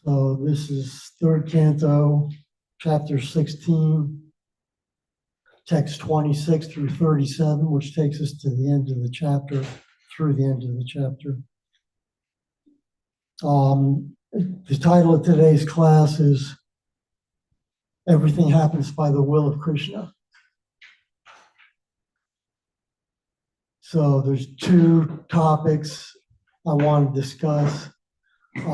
So this is third canto, chapter 16. text 26 through 37, which takes us to the end of the chapter, through the end of the chapter. The title of today's class is Everything Happens by the Will of Krishna. So there's two topics I want to discuss. They're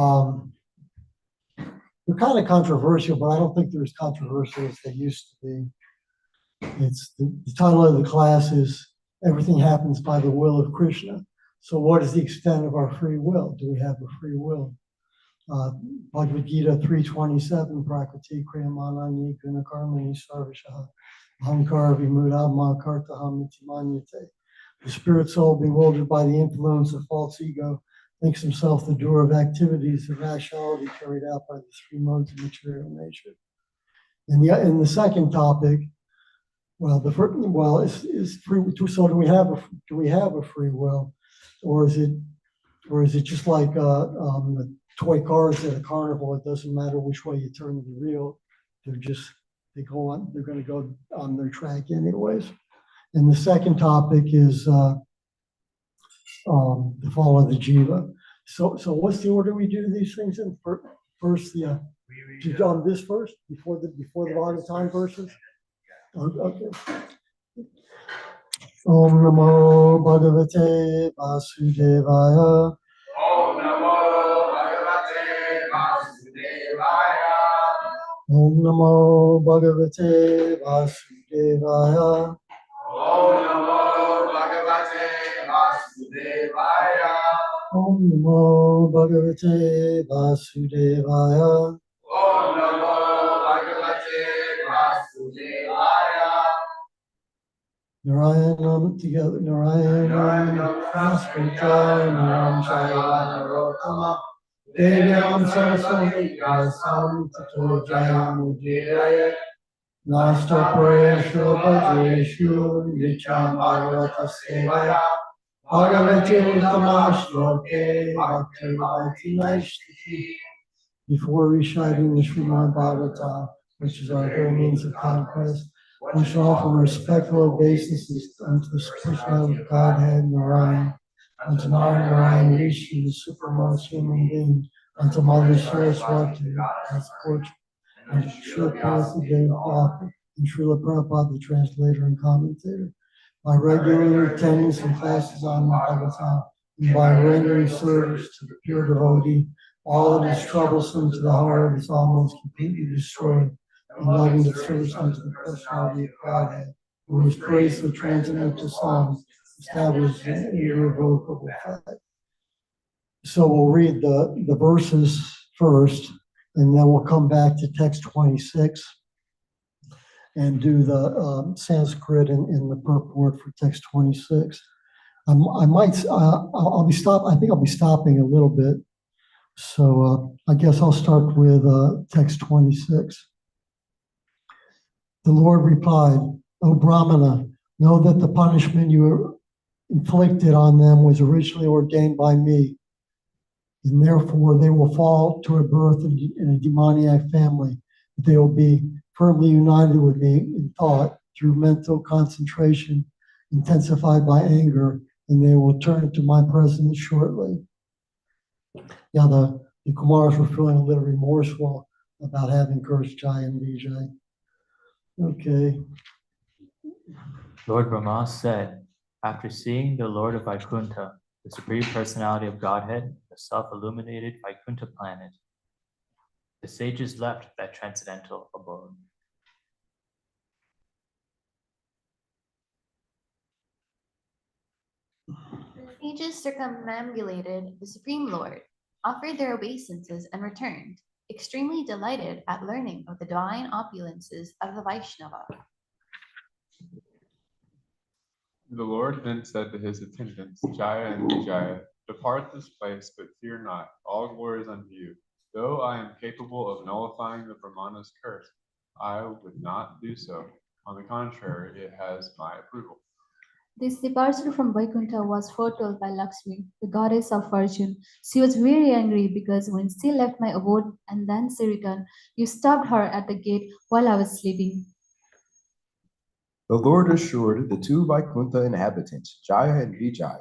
kind of controversial, but I don't think they're as controversial as they used to be. It's the title of the class is Everything Happens by the Will of Krishna. So what is the extent of our free will? Do we have a free will? Bhagavad Gita 3:27, Prakriti Kriyamanani Gunakarmani Sarvashaha Ahankara Vimuda Makartaham Manyate. The spirit soul, bewildered by the influence of false ego, thinks himself the doer of activities of rationality carried out by the three modes of material nature. In the second topic, is free. So do we have a free will, or is it just like the toy cars at a carnival? It doesn't matter which way you turn the wheel; they're going to go on their track anyways. And the second topic is the fall of the jiva. So what's the order we do these things in? First, you done this first before the Bhagavatam verses. Okay. Om Namo Bhagavate Vasudevaya. Om Namo Bhagavate Vasudevaya. Om Namo Bhagavate Vasudevaya. Om Namo Bhagavate Vasudevaya. Om Namo Bhagavate Vasudevaya. Om Namo Bhagavate Vasudevaya. Narayanam together, Narayanam Namaskritaya Shaya Narottama Devyam Saraswati Vyasam Tato Jayam Udire Nasta Prayeshu Bhadreshu Nityam Bhagavata Sevaya Bhagavati Uttamaśloke Bhakti Naishtiki. Before reciting the Srimad Bhagavatam, which is our very means of conquest, we shall offer respectful obeisances unto the Krishna of Godhead, Narayan, unto Narayan, Rishi, the supermost human being, unto Mother Saraswati, as portrait, and Srila Prabhupada, and Srila Prabhupada, the translator and commentator. By regular attendance and classes on Bhagavatam, and by rendering service to the pure devotee, all that is troublesome to the heart is almost completely destroyed. And loving the service unto the personality of Godhead, who is praised with transcendental songs, established an irrevocable fact. So we'll read the verses first, and then we'll come back to text 26 and do the Sanskrit and the purport for text 26. I think I'll be stopping a little bit. So I guess I'll start with text 26. The Lord replied, O Brahmana, know that the punishment you inflicted on them was originally ordained by me, and therefore they will fall to a birth in a demoniac family. They will be firmly united with me in thought through mental concentration, intensified by anger, and they will turn to my presence shortly. Yeah, the Kumars were feeling a little remorseful about having cursed Jai and Vijay. Okay. Lord Brahma said, after seeing the Lord of Vaikuntha, the Supreme Personality of Godhead, the self-illuminated Vaikuntha planet, the sages left that transcendental abode. The sages circumambulated the Supreme Lord, offered their obeisances, and returned, extremely delighted at learning of the divine opulences of the Vaishnava. The Lord then said to his attendants, Jaya and Vijaya, depart this place, but fear not, all glory is unto you. Though I am capable of nullifying the Brahmana's curse, I would not do so. On the contrary, it has my approval. This departure from Vaikuntha was foretold by Lakshmi, the goddess of fortune. She was very angry because when she left my abode and then she returned, you stopped her at the gate while I was sleeping. The Lord assured the two Vaikuntha inhabitants, Jaya and Vijaya,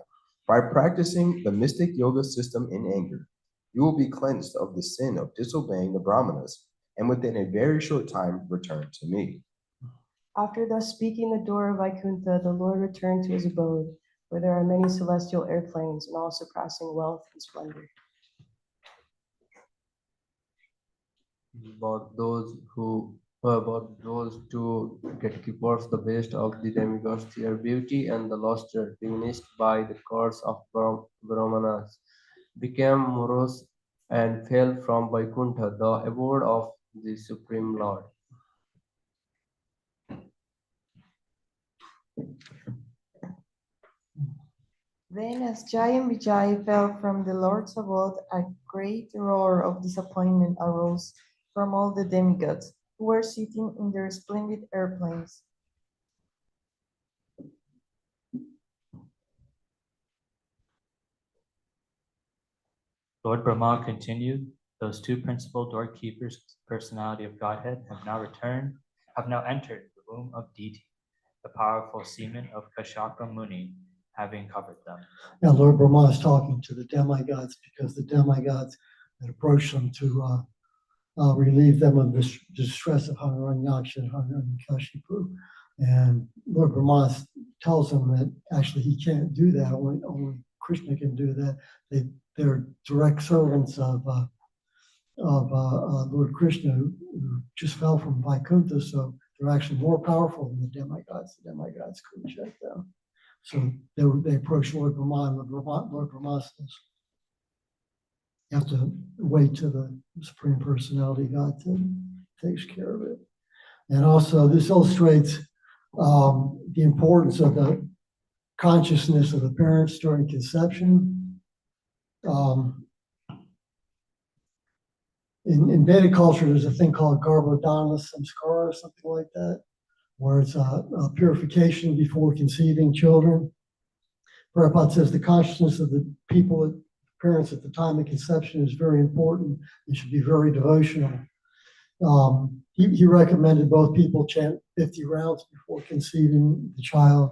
by practicing the mystic yoga system in anger, you will be cleansed of the sin of disobeying the Brahmanas, and within a very short time return to me. After thus speaking the door of Vaikuntha, the Lord returned to his abode, where there are many celestial airplanes and all surpassing wealth and splendor. About those two gatekeepers, the best of the demigods, their beauty and the luster diminished by the curse of Brahmanas, became morose and fell from Vaikuntha, the abode of the Supreme Lord. Then, as Jaya and Vijay fell from the Lord's abode, a great roar of disappointment arose from all the demigods who were sitting in their splendid airplanes. Lord Brahma continued, those two principal doorkeepers, personality of Godhead, have now entered the womb of deity, the powerful semen of Kashaka Muni, having covered them. Now, Lord Brahma is talking to the demigods because the demigods had approached them to relieve them of the distress of Haranyaksha and Hiranyakashipu. And Lord Brahma tells them that actually he can't do that. Only Krishna can do that. They're direct servants of Lord Krishna who just fell from Vaikuntha, so they're actually more powerful than the demigods. The demigods couldn't shut them. So they approached Lord Brahma, and Lord Brahma says, you have to wait till the Supreme Personality God takes care of it. And also, this illustrates the importance of the consciousness of the parents during conception. In Vedic culture, there's a thing called Garbhodana Samskara or something like that, where it's a purification before conceiving children. Prabhupada says the consciousness of the parents at the time of conception is very important. It should be very devotional. He recommended both people chant 50 rounds before conceiving the child.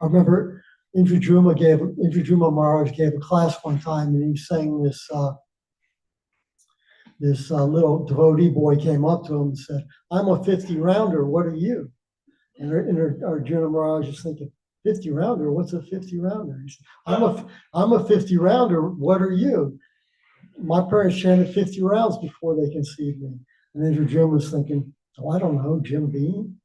I remember Indra Maharaj gave a class one time, and he sang this little devotee boy came up to him and said, "I'm a 50 rounder, what are you?" And Arjuna Maharaj is thinking, 50 rounder? What's a 50 rounder? He said, I'm a 50 rounder, what are you? My parents chanted 50 rounds before they conceived me. And then Arjuna was thinking, oh, I don't know, Jim Beam?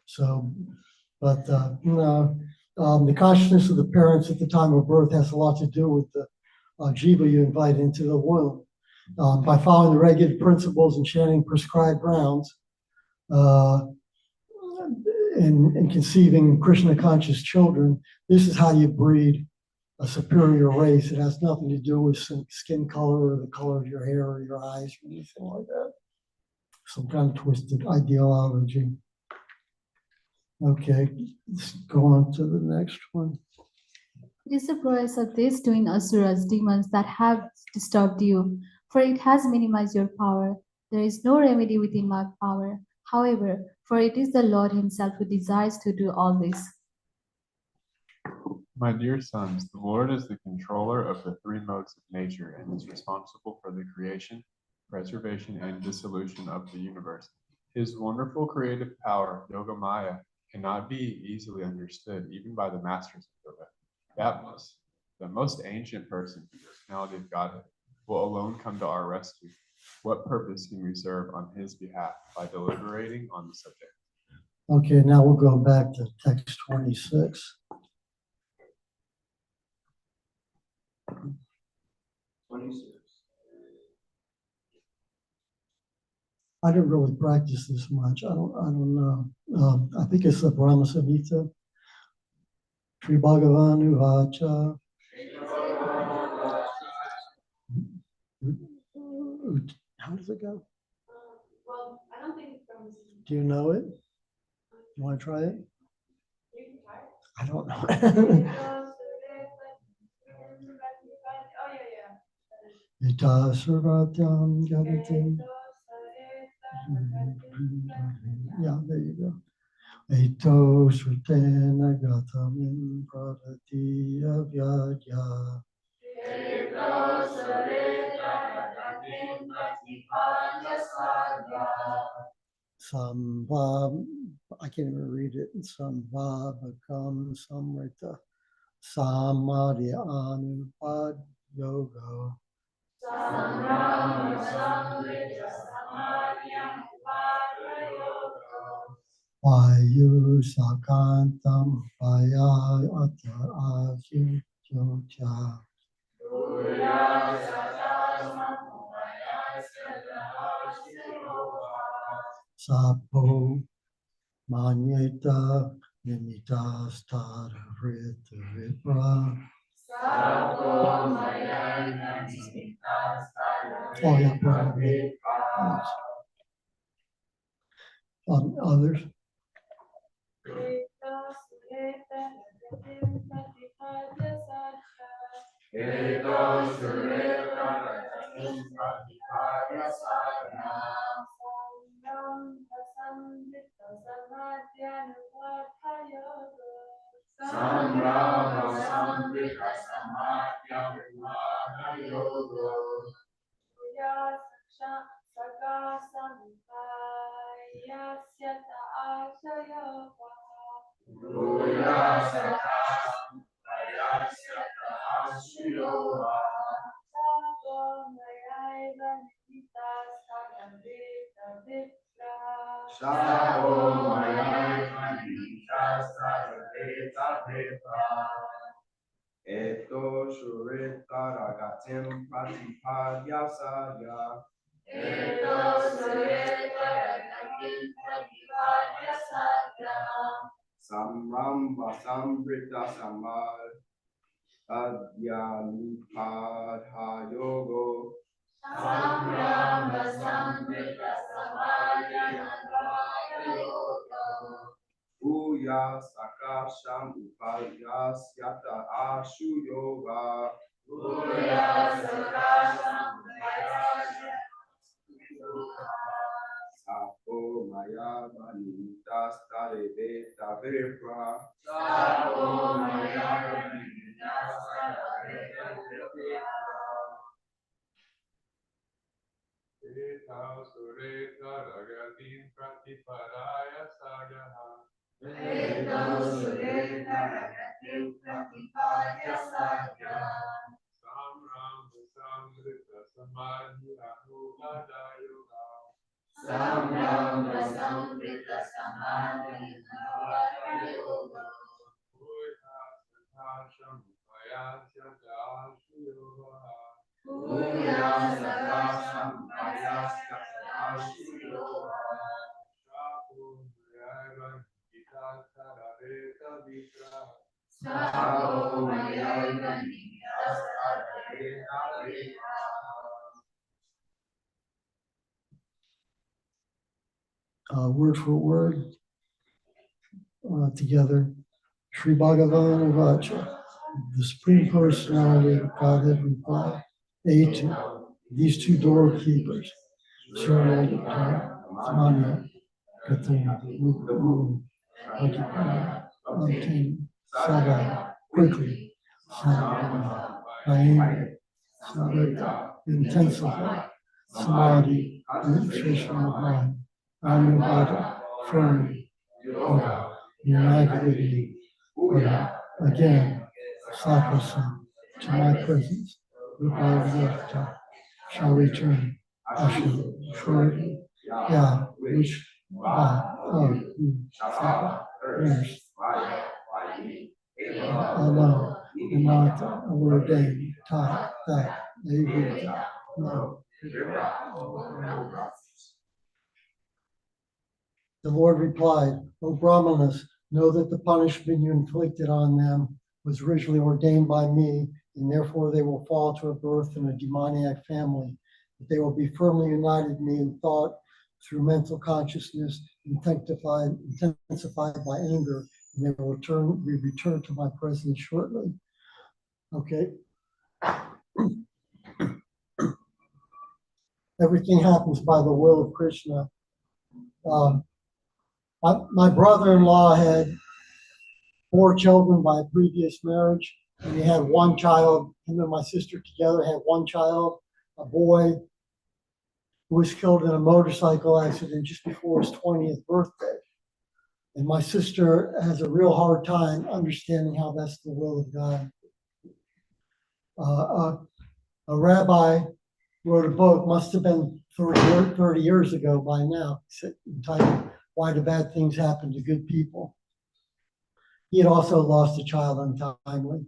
So, but no, the consciousness of the parents at the time of birth has a lot to do with the jiva you invite into the womb. By following the regular principles and chanting prescribed rounds, and conceiving Krishna conscious children, this is how you breed a superior race. It has nothing to do with some skin color or the color of your hair or your eyes or anything like that. Some kind of twisted ideology. Okay, let's go on to the next one. It is the progress of these twin asuras, demons, that have disturbed you, for it has minimized your power. There is no remedy within my power. However, for it is the Lord himself who desires to do all this. My dear sons, the Lord is the controller of the three modes of nature and is responsible for the creation, preservation, and dissolution of the universe. His wonderful creative power, Yoga Maya, cannot be easily understood even by the masters of yoga. The most ancient person, the personality of Godhead, will alone come to our rescue. What purpose can we serve on his behalf by deliberating on the subject? Okay, now we'll go back to text 26. 26. I didn't really practice this much. I don't know. I think it's the Brahma Samhita. Sri Bhagavan Uvacha. How does it go? Well, I don't think it's from. Do you know it? You want to try it? You can try it. I don't know. Oh, yeah. Ita Suratyam Gadatim Yeah, there you go. Eto srutena gatam in pradati avyadya. Sambhav, I can't even read it. Sambhavakam samrita samadhi anupad yoga. Vayu sakantam vaya atya asyutya. Sapo manyeta nimitas tada vrita vipra. Oh, yeah, probably. Yes. Others. Eto shureta ragatim pratipadya sadya. Samramba sambrita samad adyanupadha yogo. Uya sakasham upalyas yata ashu yoga. Sapo maya manitas tare beta vipra. Etav sureta ragatim pratipadaya sagaha. Samram samrita samadhi anupada yoga. Uya sakasham upayasya dashu yoga. Shapu mayaivan gita sarareta vitra. Word for word together. Sri Bhagavan Vacha, the Supreme Personality of Godhead replied, A2, these two doorkeepers, Surya Manya, Katana, obtain Sada, quickly, Sada, Aim, Sada, intensify, Samadhi, concentration of mind, Anubhata, firmly, Yoga, united again, Sakrasam, to my presence, Rupavata, shall return, Ashu, shortly, Ya, which, Saka, nurse, alone, Ananta, ordained, taught, that, they would, no. The Lord replied, O Brahmanas, know that the punishment you inflicted on them was originally ordained by me, and therefore they will fall to a birth in a demoniac family. But they will be firmly united in me in thought through mental consciousness, intensified by anger, and they will be returned to my presence shortly. Okay. Everything happens by the will of Krishna. My brother-in-law had 4 children by a previous marriage, and he had 1 child. Him and my sister together had 1 child, a boy who was killed in a motorcycle accident just before his 20th birthday. And my sister has a real hard time understanding how that's the will of God. A rabbi wrote a book, must have been 30 years ago by now, entitled Why Do Bad Things Happen to Good People? He had also lost a child untimely.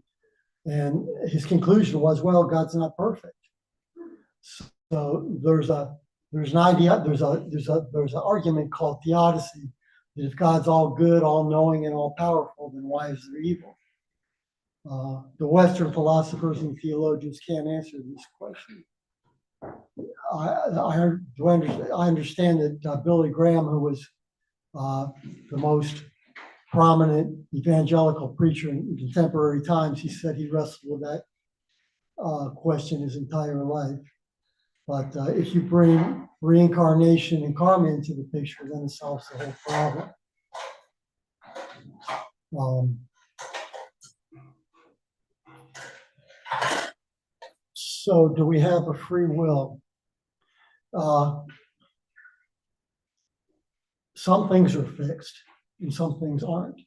And his conclusion was, well, God's not perfect. So there's an argument called theodicy, that if God's all good, all knowing, and all powerful, then why is there evil? The Western philosophers and theologians can't answer this question. I understand that Billy Graham, who was the most prominent evangelical preacher in contemporary times, he said he wrestled with that question his entire life. But if you bring reincarnation and karma into the picture, then it solves the whole problem. So do we have a free will? Some things are fixed and some things aren't.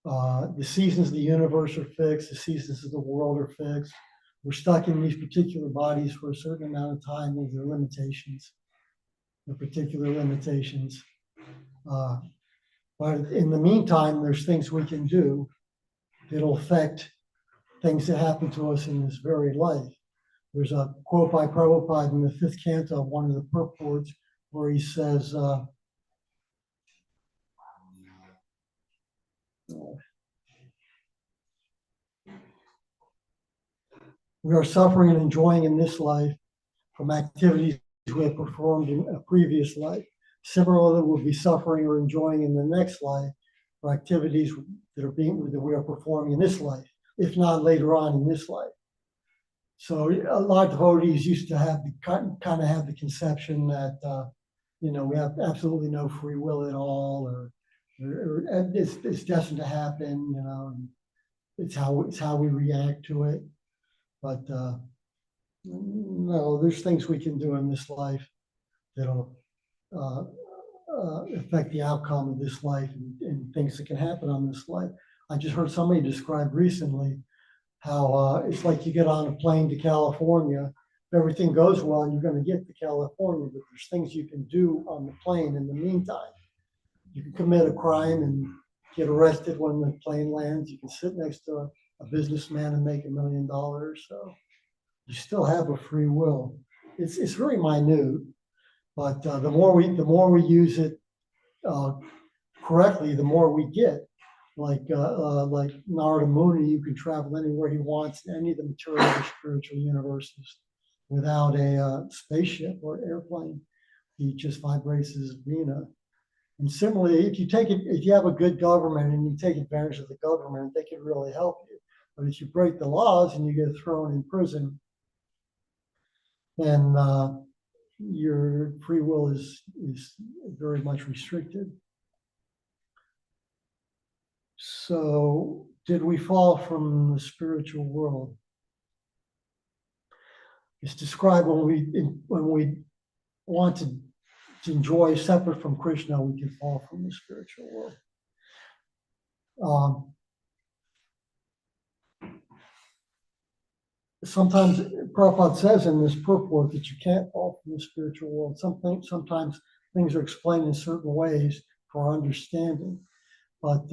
The seasons of the universe are fixed, the seasons of the world are fixed. We're stuck in these particular bodies for a certain amount of time with their limitations, their particular limitations. But in the meantime, there's things we can do that'll affect things that happen to us in this very life. There's a quote by Prabhupada in the 5th canto of one of the purports where he says, we are suffering and enjoying in this life from activities we have performed in a previous life. Similarly, we'll be suffering or enjoying in the next life for activities that we are performing in this life, if not later on in this life. So a lot of devotees used to have kind of have the conception that we have absolutely no free will at all, or it's destined to happen. And it's how we react to it. But no, there's things we can do in this life that'll affect the outcome of this life, and things that can happen on this life. I just heard somebody describe recently how it's like you get on a plane to California. If everything goes well, you're going to get to California, but there's things you can do on the plane in the meantime. You can commit a crime and get arrested when the plane lands. You can sit next to a businessman and make $1 million. So you still have a free will. It's very minute, but the more we use it correctly, the more we get. Like Narada Muni, you can travel anywhere he wants in any of the material or spiritual universes without a spaceship or airplane. He just vibrates his vina. And similarly, if you have a good government and you take advantage of the government, they can really help you. But if you break the laws and you get thrown in prison, then your free will is very much restricted. So, did we fall from the spiritual world? It's described when we want to enjoy separate from Krishna, we can fall from the spiritual world. Sometimes Prabhupada says in this purport that you can't fall from the spiritual world. Sometimes things are explained in certain ways for our understanding. But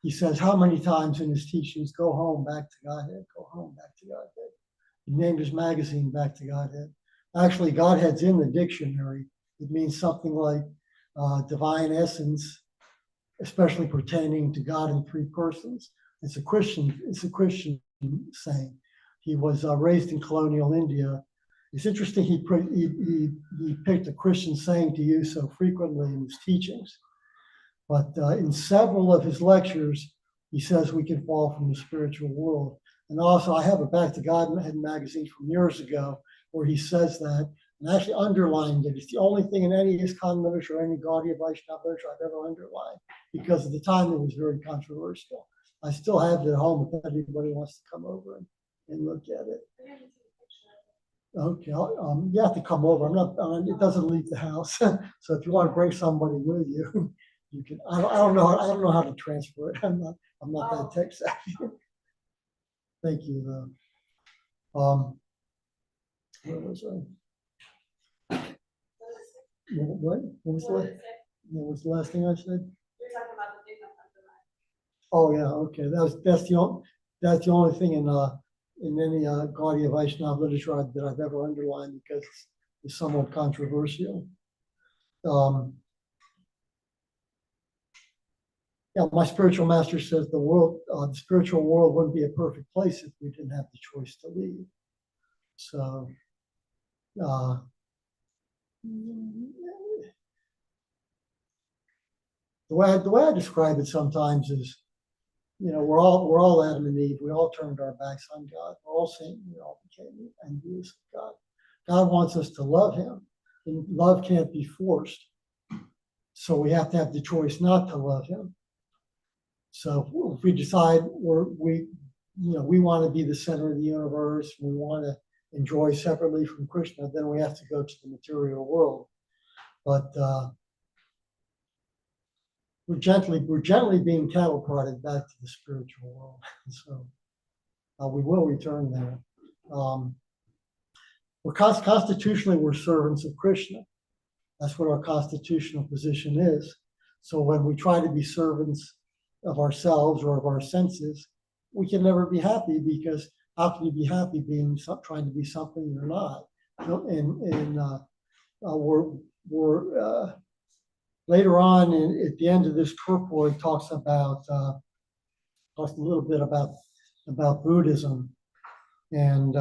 he says how many times in his teachings, go home, back to Godhead, go home, back to Godhead. He named his magazine Back to Godhead. Actually, Godhead's in the dictionary. It means something like divine essence, especially pertaining to God in 3 persons. It's a Christian saying. He was raised in colonial India. It's interesting he picked a Christian saying to use so frequently in his teachings. But in several of his lectures, he says we can fall from the spiritual world. And also, I have a Back to Godhead magazine from years ago where he says that. and I actually underlined it. It's the only thing in any ISKCON literature or any Gaudiya Vaishnava literature I've ever underlined, because at the time it was very controversial. I still have it at home if anybody wants to come over and look at it. Okay, you have to come over. It doesn't leave the house. So if you want to bring somebody with you, you can. I don't know how to transfer it. I'm not that tech savvy. Thank you though. Where was I? What was the last thing I said? Oh yeah, okay. That's the only thing in any Gaudiya Vaishnava literature that I've ever underlined, because it's somewhat controversial. Yeah, my spiritual master says the spiritual world wouldn't be a perfect place if we didn't have the choice to leave. So, the way I describe it sometimes is, we're all Adam and Eve. We all turned our backs on God. We're all sin. We all became envious of God. God wants us to love Him, and love can't be forced. So we have to have the choice not to love Him. So if we decide we want to be the center of the universe, we want to enjoy separately from Krishna, then we have to go to the material world. But we're gently being cattle prodded back to the spiritual world. So we will return there. Constitutionally, we're servants of Krishna. That's what our constitutional position is. So when we try to be servants of ourselves or of our senses, we can never be happy, because how can you be happy trying to be something you're not? And we're later on at the end of this purport, talks a little bit about Buddhism, and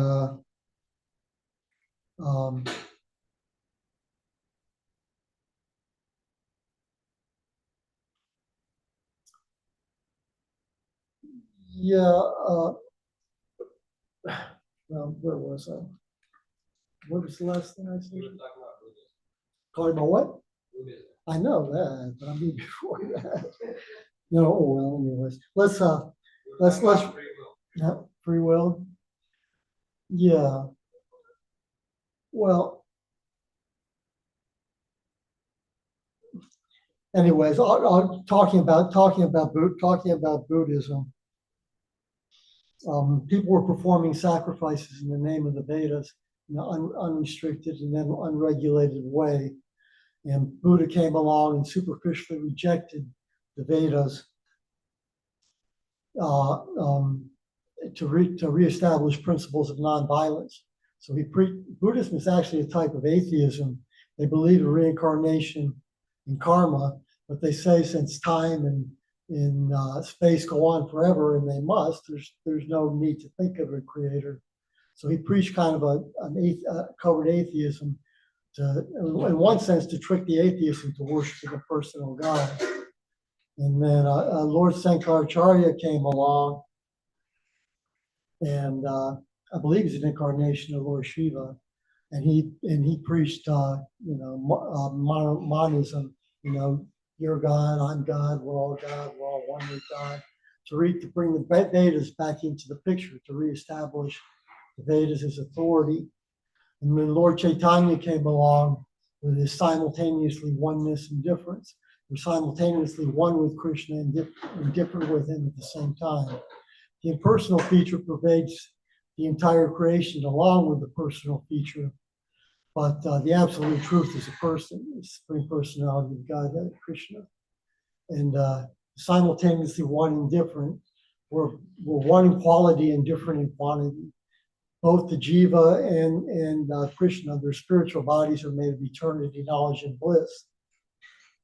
well, where was I? What was the last thing I said? Talking about what? Buddhism. I know that, but I mean before that. Well, anyways, let's free will. Yeah. Well, anyways, talking about Buddhism. People were performing sacrifices in the name of the Vedas in an unrestricted and then unregulated way. And Buddha came along and superficially rejected the Vedas to reestablish principles of nonviolence. So Buddhism is actually a type of atheism. They believe in reincarnation and karma, but they say since time and in space go on forever, and they must, there's no need to think of a creator. So he preached kind of a covered atheism, in one sense, to trick the atheist into worshiping a personal God. And then Lord Sankaracharya came along, and I believe he's an incarnation of Lord Shiva, and he preached monism. You're God, I'm God, we're all one with God. To bring the Vedas back into the picture, to reestablish the Vedas as authority. And when Lord Chaitanya came along with his simultaneously oneness and difference, we're simultaneously one with Krishna and different with him at the same time. The impersonal feature pervades the entire creation along with the personal feature, but the absolute truth is a person, the Supreme Personality of Godhead, Krishna. And simultaneously one and different. We're one in quality and different in quantity. Both the Jiva and Krishna, their spiritual bodies are made of eternity, knowledge, and bliss.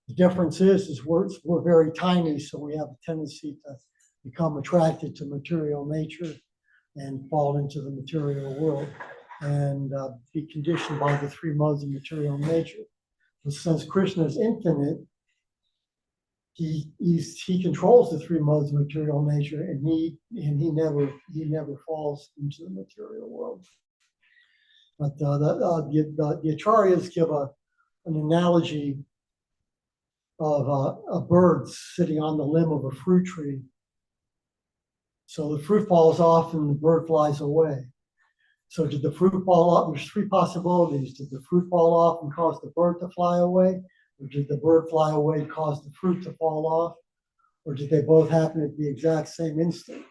The difference is we're very tiny, so we have a tendency to become attracted to material nature and fall into the material world and be conditioned by the three modes of material nature. But since Krishna is infinite, he controls the three modes of material nature, and he never falls into the material world. But the Acharyas give an analogy of a bird sitting on the limb of a fruit tree. So the fruit falls off and the bird flies away. So did the fruit fall off? There's three possibilities. Did the fruit fall off and cause the bird to fly away? Or did the bird fly away and cause the fruit to fall off? Or did they both happen at the exact same instant?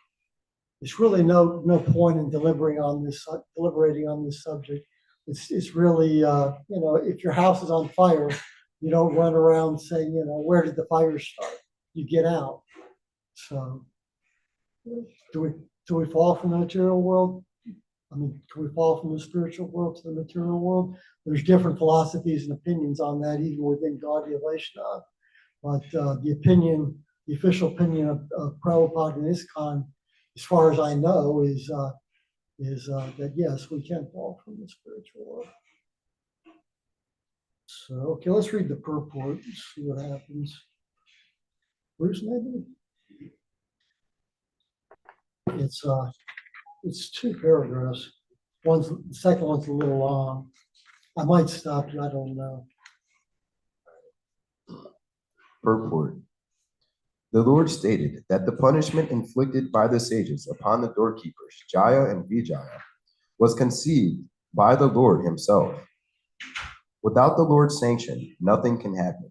There's really no point in deliberating on this subject. It's really, if your house is on fire, you don't run around saying, where did the fire start? You get out. So do we fall from the material world? I mean, can we fall from the spiritual world to the material world? There's different philosophies and opinions on that, even within Gaudiya Vaishnava. But the official opinion of Prabhupada and ISKCON, as far as I know, is that yes, we can fall from the spiritual world. So, okay, let's read the purport and see what happens. Bruce, maybe? It's two paragraphs. The second one's a little long. I might stop you, I don't know. Purport. The Lord stated that the punishment inflicted by the sages upon the doorkeepers, Jaya and Vijaya, was conceived by the Lord himself. Without the Lord's sanction, nothing can happen.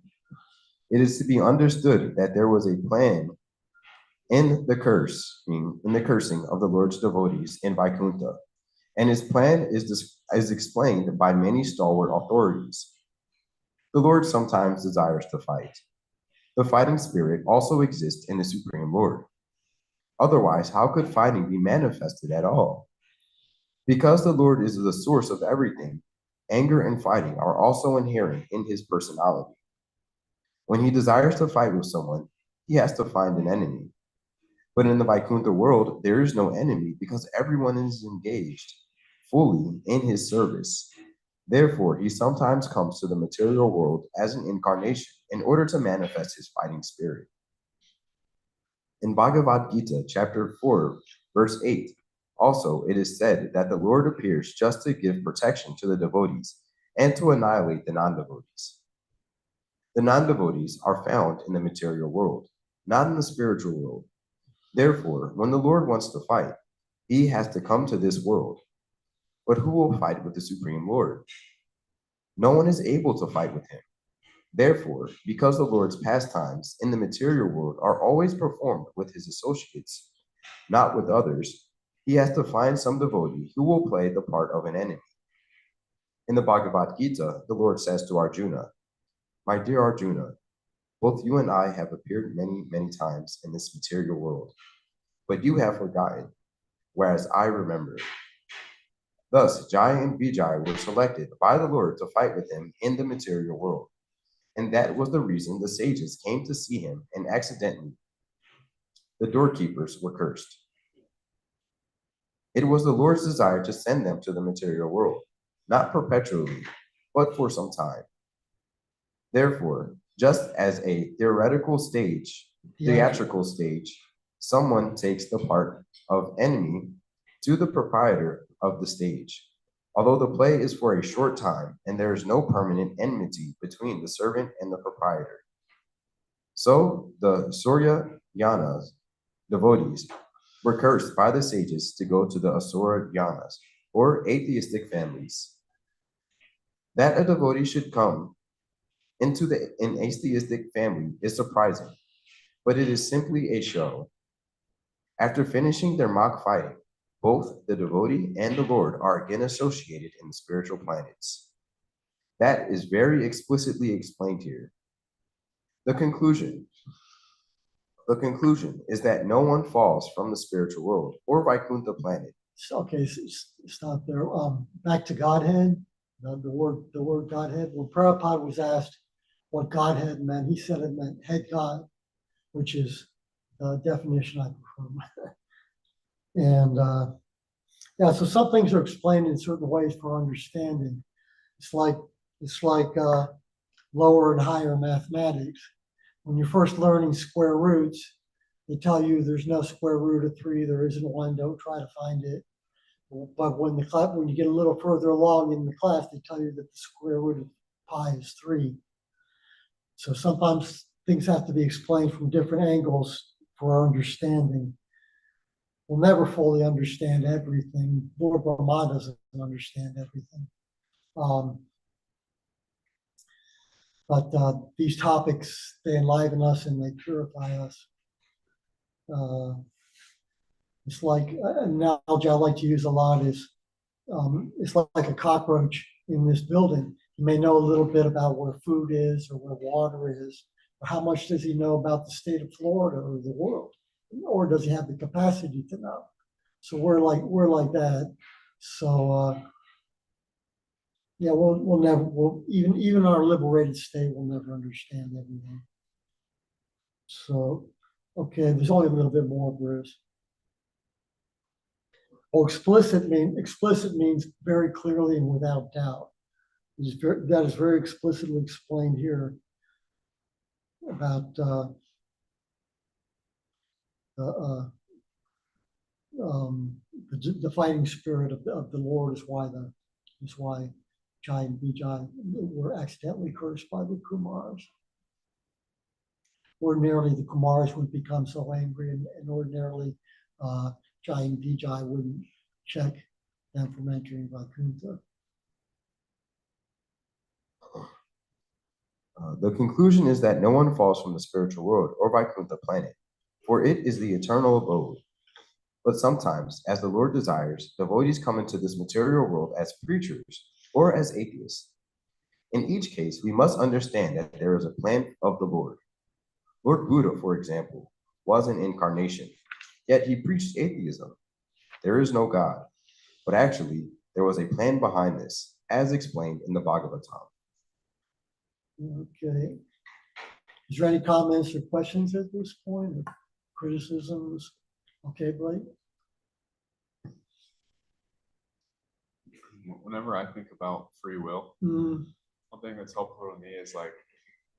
It is to be understood that there was a plan in the cursing of the Lord's devotees in Vaikuntha, and his plan is explained by many stalwart authorities. The Lord sometimes desires to fight. The fighting spirit also exists in the Supreme Lord. Otherwise, how could fighting be manifested at all? Because the Lord is the source of everything, anger and fighting are also inherent in his personality. When he desires to fight with someone, he has to find an enemy. But in the Vaikuntha world, there is no enemy because everyone is engaged fully in his service. Therefore, he sometimes comes to the material world as an incarnation in order to manifest his fighting spirit. In Bhagavad Gita, chapter 4, verse 8, also it is said that the Lord appears just to give protection to the devotees and to annihilate the non-devotees. The non-devotees are found in the material world, not in the spiritual world. Therefore, when the Lord wants to fight, he has to come to this world. But who will fight with the Supreme Lord? No one is able to fight with him. Therefore, because the Lord's pastimes in the material world are always performed with his associates, not with others, he has to find some devotee who will play the part of an enemy. In the Bhagavad Gita, the Lord says to Arjuna, "My dear Arjuna, both you and I have appeared many, many times in this material world, but you have forgotten, whereas I remember." Thus, Jaya and Vijaya were selected by the Lord to fight with him in the material world. And that was the reason the sages came to see him, and accidentally, the doorkeepers were cursed. It was the Lord's desire to send them to the material world, not perpetually, but for some time. Therefore, just as a theatrical stage, someone takes the part of enemy to the proprietor of the stage, although the play is for a short time and there is no permanent enmity between the servant and the proprietor. So the Surya Yanas, devotees, were cursed by the sages to go to the Asura Yanas, or atheistic families. That a devotee should come into an atheistic family is surprising, but it is simply a show. After finishing their mock fighting, both the devotee and the Lord are again associated in the spiritual planets. That is very explicitly explained here. The conclusion is that no one falls from the spiritual world or Vaikuntha planet. Okay, stop there. Back to Godhead, the word Godhead. When Prabhupada was asked what Godhead meant, he said it meant head God, which is the definition I prefer. And so some things are explained in certain ways for understanding. It's like lower and higher mathematics. When you're first learning square roots, they tell you there's no square root of 3, there isn't one, don't try to find it. But when you get a little further along in the class, they tell you that the square root of pi is 3. So sometimes things have to be explained from different angles for our understanding. We'll never fully understand everything. Lord Brahma doesn't understand everything. But these topics, they enliven us and they purify us. It's like an analogy I like to use a lot is it's like a cockroach in this building. He may know a little bit about where food is or where water is, or how much does he know about the state of Florida or the world, or does he have the capacity to know? So we're like that. So yeah, we'll never even our liberated state will never understand everything. So okay, there's only a little bit more, Bruce. Oh, explicit means very clearly and without doubt. That is very explicitly explained here about the fighting spirit of the Lord is why Jai and Vijay were accidentally cursed by the Kumars. Ordinarily, the Kumars would become so angry, and ordinarily, Jai and Vijay wouldn't check them from entering Vaikuntha. The conclusion is that no one falls from the spiritual world or Vaikuntha planet, for it is the eternal abode. But sometimes, as the Lord desires, devotees come into this material world as preachers or as atheists. In each case, we must understand that there is a plan of the Lord. Lord Buddha, for example, was an incarnation, yet he preached atheism. There is no God, but actually, there was a plan behind this, as explained in the Bhagavatam. Okay. Is there any comments or questions at this point, or criticisms? Okay, Blake? Whenever I think about free will, Mm, one thing that's helpful to me is like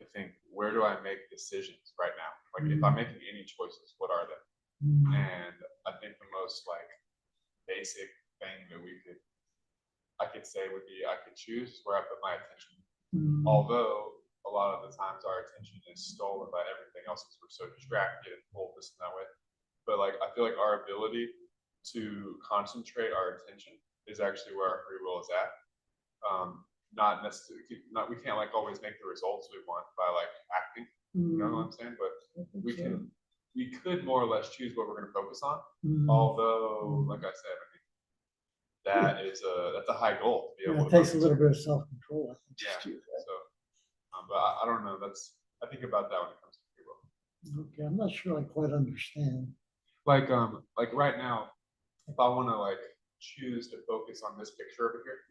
to think, where do I make decisions right now? Like if I'm making any choices, what are they? mm, And I think the most like basic thing that I could say would be I could choose where I put my attention. mm, Although a lot of the times our attention is stolen by everything else because we're so distracted and pulled this and that way. But like I feel like our ability to concentrate our attention is actually where our free will is at. Not necessarily, we can't like always make the results we want by like acting. You know what I'm saying? But we could more or less choose what we're going to focus on. Although, like I said, I mean, that's a high goal to be able to. It takes a little bit of self-control, I think. Yeah. So, but I don't know. I think about that when it comes to free will. Okay, I'm not sure I quite understand. Like right now, if I want to like choose to focus on this picture over here,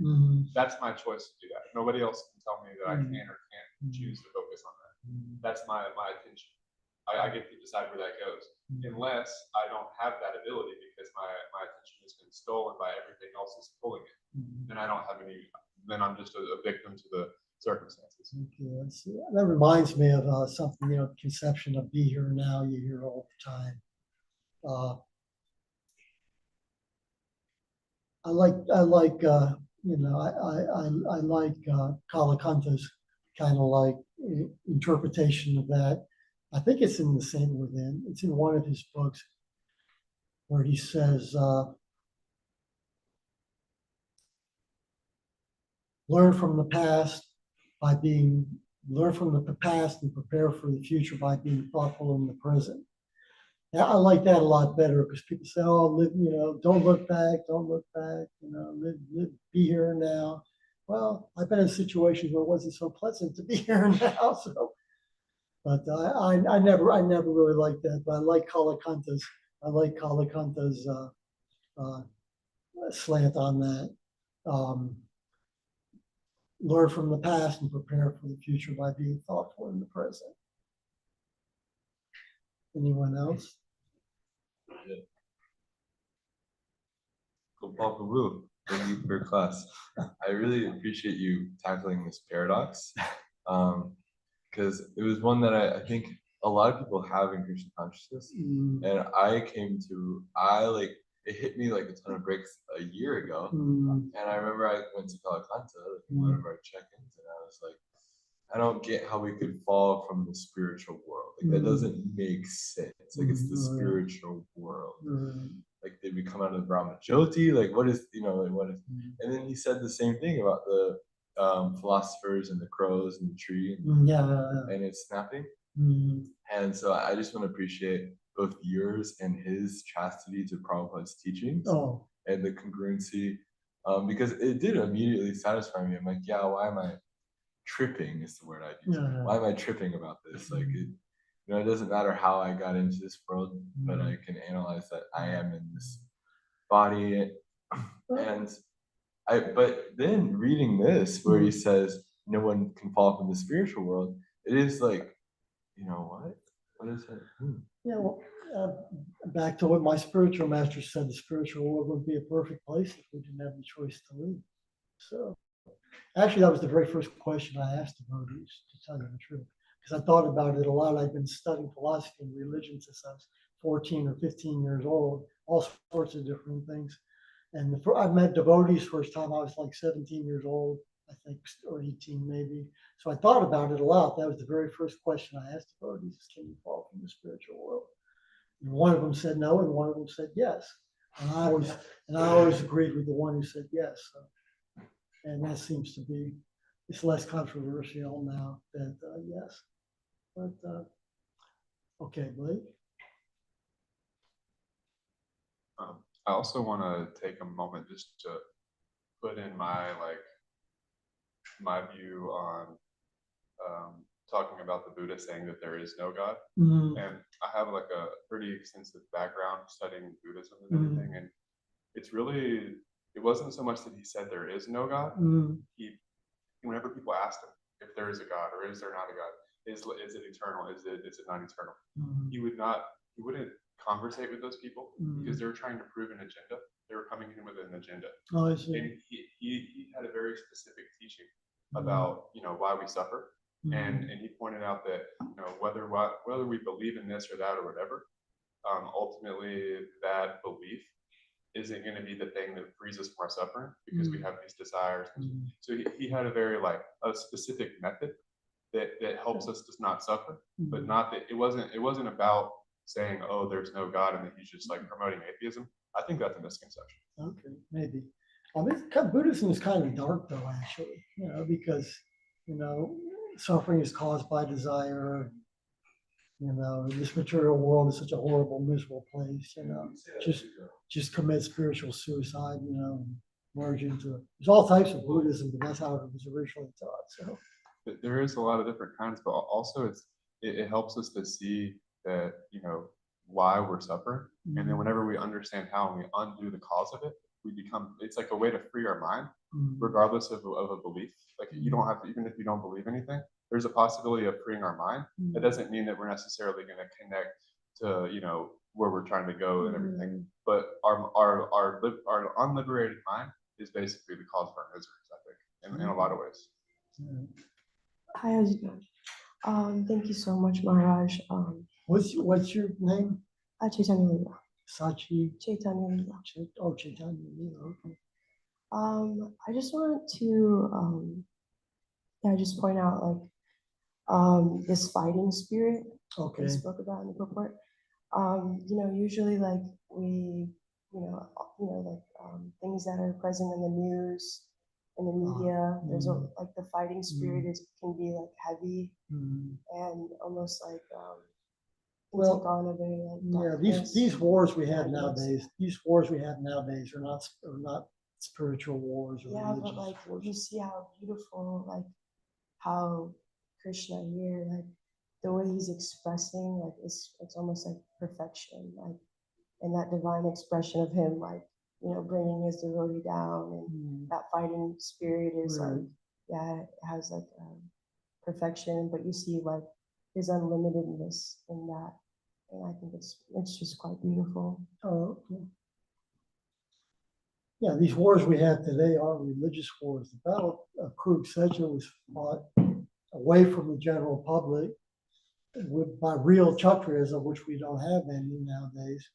that's my choice to do that. Nobody else can tell me that I can or can't choose to focus on that. That's my attention. I get to decide where that goes. Unless I don't have that ability because my attention has been stolen by everything else that's pulling it. Then I don't have any, then I'm just a victim to the circumstances. Okay, that reminds me of something, the conception of be here now, you hear all the time. I like Kalakanta's kind of like interpretation of that. I think it's in the Saint Within. It's in one of his books where he says, learn from the past and prepare for the future by being thoughtful in the present. Yeah, I like that a lot better because people say, "Oh, live, don't look back, live, be here now." Well, I've been in situations where it wasn't so pleasant to be here now, so. But I never really liked that. But I like Kalakanta's slant on that. Learn from the past and prepare for the future by being thoughtful in the present. Anyone else? Gopal, thank you for your class. I really appreciate you tackling this paradox because it was one that I think a lot of people have in Krishna consciousness, and it hit me like a ton of bricks a year ago. And I remember I went to Kalakanta, like one of our check-ins, and I was like, I don't get how we could fall from the spiritual world. Like that doesn't make sense. Like it's the spiritual world. Like did we come out of the Brahma Jyoti? Like what is, you know, like what is, and then he said the same thing about the philosophers and the crows and the tree and it's snapping. And so I just want to appreciate both yours and his chastity to Prabhupada's teachings and the congruency, because it did immediately satisfy me. I'm like, yeah, why am I tripping is the word I use. Why am I tripping about this? Like, it, you know, it doesn't matter how I got into this world, but I can analyze that I am in this body. And but then reading this, where he says no one can fall from the spiritual world, it is like, you know what? What is it? Yeah, well, back to what my spiritual master said, the spiritual world would be a perfect place if we didn't have the choice to leave. So actually, that was the very first question I asked devotees, to tell you the truth, because I thought about it a lot. I've been studying philosophy and religion since I was 14 or 15 years old, all sorts of different things. And I met devotees first time I was like 17 years old, I think, or 18 maybe. So I thought about it a lot. That was the very first question I asked devotees: can you fall from the spiritual world? And one of them said no, and one of them said yes. And I always agreed with the one who said yes. So, and that seems to be, it's less controversial now that yes. But okay, Blake. I also want to take a moment just to put in my view on talking about the Buddha saying that there is no God. And I have like a pretty extensive background studying Buddhism and everything, and it's really, it wasn't so much that he said there is no God. Whenever people asked him if there is a God or is there not a God, is it eternal? Is it non-eternal? He wouldn't conversate with those people because they were trying to prove an agenda. They were coming in with an agenda. Oh, I see. And he had a very specific teaching about, you know, why we suffer. And he pointed out that, you know, whether we believe in this or that or whatever, ultimately that belief isn't going to be the thing that frees us from our suffering, because we have these desires. So he had a very a specific method that helps us to not suffer, but not that it wasn't about saying, oh, there's no God and that he's just like promoting atheism. I think that's a misconception. Okay, maybe. I mean, Buddhism is kind of dark though, actually, you know, because, you know, suffering is caused by desire. You know, this material world is such a horrible, miserable place, you know, just commit spiritual suicide, you know, and merge into it. There's all types of Buddhism, but that's how it was originally taught. So there is a lot of different kinds, but also it helps us to see that, you know, why we're suffering. And then whenever we understand how and we undo the cause of it, it's like a way to free our mind, regardless of a belief. Like you don't have to, even if you don't believe anything, there's a possibility of freeing our mind. That doesn't mean that we're necessarily going to connect to, you know, where we're trying to go and everything. But our unliberated mind is basically the cause of our miseries, I think, in a lot of ways. Hi, how's it going? Thank you so much, Maharaj. what's your name? Chaitanya Lila. Sachi. Chaitanya Lila. Oh, Chaitanya Lila. Okay. I just wanted to just point out like this fighting spirit Okay. we spoke about in the purport. You know, usually like we, like things that are present in the news, in the media, there's like the fighting spirit can be like heavy and almost like Well, take on a very like these wars we have nowadays, are not spiritual wars or religious but like wars. you see how beautiful, like how Krishna here, like the way he's expressing, like it's almost like perfection, like and that divine expression of him, like, you know, bringing his devotee down, and that fighting spirit is like, it has like perfection, but you see like his unlimitedness in that, and I think it's just quite beautiful. Oh, okay. Yeah, these wars we have today are religious wars. The battle of Kurukshetra was fought away from the general public by real Kshatriyas, of which we don't have any nowadays,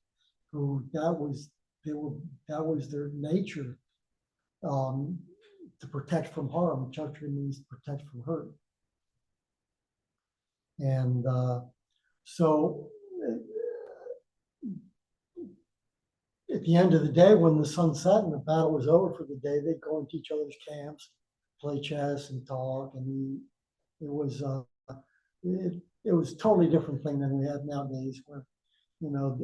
who that was that was their nature, to protect from harm. Kshatriya means to protect from hurt. And so at the end of the day, when the sun set and the battle was over for the day, they'd go into each other's camps, play chess and talk, and it was a totally different thing than we have nowadays, where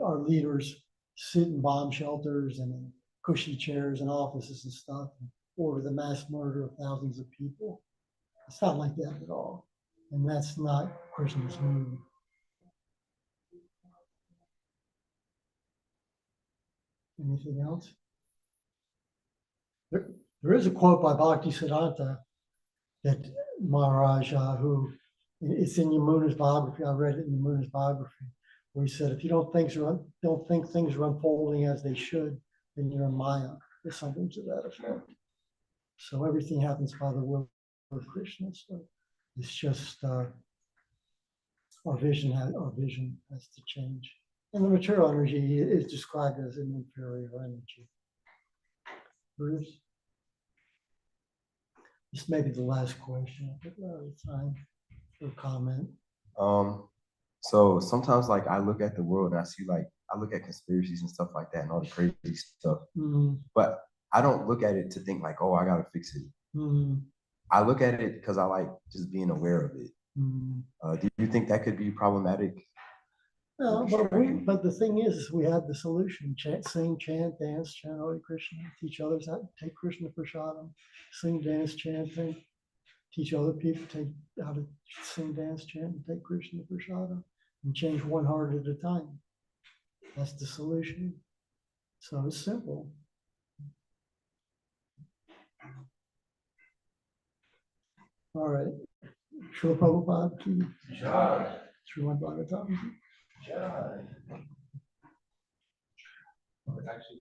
our leaders sit in bomb shelters and in cushy chairs and offices and stuff, and order the mass murder of thousands of people. It's not like that at all, and that's not Krishna's move. Anything else? There is a quote by Bhaktisiddhanta that Maharaja, who it's in Yamuna's biography. I read it in Yamuna's biography, where he said, "If you don't think things are unfolding as they should, then you're in Maya," or something to that effect. So everything happens by the will of Krishna. So it's just our vision has to change, and the material energy is described as an inferior energy. Bruce, this may be the last question. I think we're out of time for a comment. So sometimes like I look at the world and I look at conspiracies and stuff like that and all the crazy stuff. But I don't look at it to think like, oh, I gotta fix it. I look at it because I like just being aware of it. Do you think that could be problematic? No, but the thing is we have the solution. Sing, chant, dance, chant Hare Krishna, teach others how to take Krishna prasadam, sing, dance, chant, teach other people how to sing, dance, chant, and take Krishna prasadam, and change one heart at a time. That's the solution. So it's simple. All right. Srila Prabhupada ki jai. Srimad Bhagavatam ki jai. Actually,